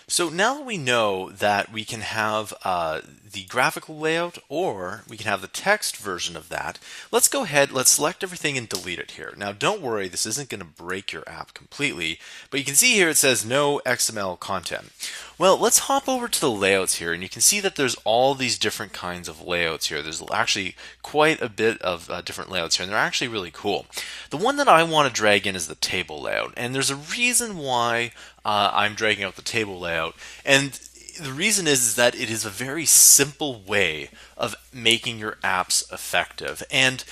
So now that we know that we can have the graphical layout or we can have the text version of that, let's go ahead, let's select everything and delete it here. Now don't worry, this isn't going to break your app completely, but you can see here it says no XML content. Well, let's hop over to the layouts here, and you can see that there's all these different kinds of layouts here. There's actually quite a bit of different layouts here, and they're actually really cool. The one that I want to drag in is the table layout, and there's a reason why I'm dragging out the table layout, and the reason is that it is a very simple way of making your apps effective. And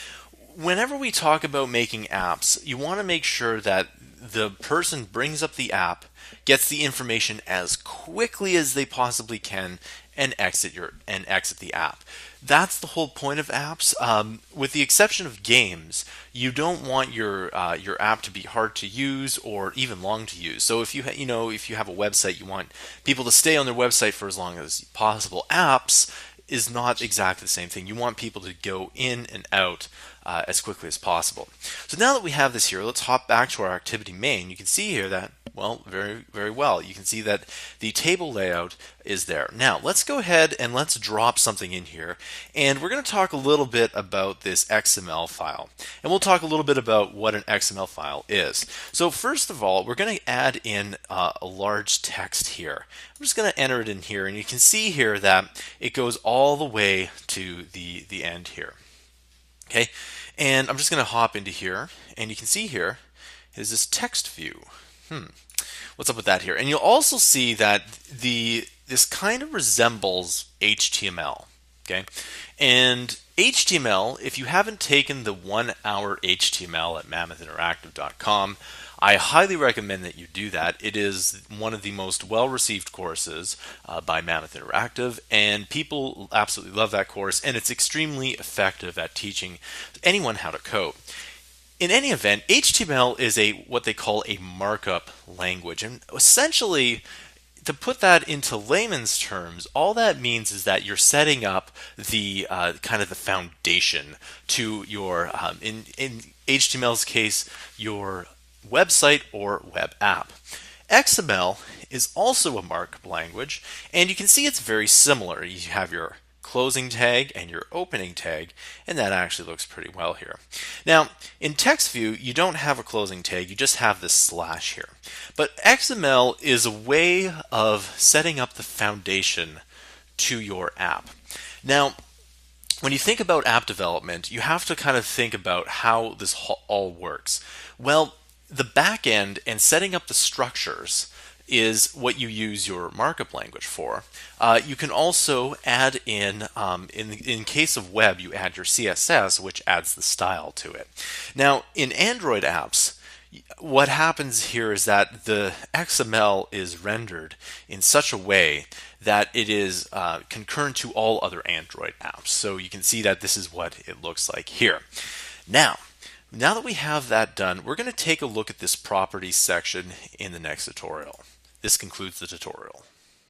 whenever we talk about making apps, you want to make sure that the person brings up the app, gets the information as quickly as they possibly can, and exit the app. That's the whole point of apps. With the exception of games, you don't want your app to be hard to use or even long to use. So if if you have a website, you want people to stay on their website for as long as possible. Apps is not exactly the same thing. You want people to go in and out as quickly as possible. So now that we have this here, let's hop back to our activity main. You can see here that, well, very well. You can see that the table layout is there. Now let's go ahead and let's drop something in here, and we're going to talk a little bit about this XML file, and we'll talk a little bit about what an XML file is. So first of all, we're going to add in a large text here. I'm just going to enter it in here, and you can see here that it goes all the way to the end here. Okay, and I'm just going to hop into here, and you can see here is this text view. What's up with that here? And you'll also see that this kind of resembles HTML. Okay, and HTML, if you haven't taken the 1 hour HTML at mammothinteractive.com, I highly recommend that you do that. It is one of the most well-received courses by Mammoth Interactive, and people absolutely love that course, and it's extremely effective at teaching anyone how to code. In any event, HTML is what they call a markup language, and essentially, to put that into layman's terms, all that means is that you're setting up the kind of the foundation to your, in HTML's case, your website or web app. XML is also a markup language, and you can see it's very similar. You have your closing tag and your opening tag, and that actually looks pretty well here. Now, in text view, you don't have a closing tag, you just have this slash here. But XML is a way of setting up the foundation to your app. Now, when you think about app development, you have to kind of think about how this all works. Well, the back end and setting up the structures is what you use your markup language for. You can also add in case of web, you add your CSS, which adds the style to it. Now, in Android apps, what happens here is that the XML is rendered in such a way that it is concurrent to all other Android apps. So you can see that this is what it looks like here. Now that we have that done, we're going to take a look at this properties section in the next tutorial. This concludes the tutorial.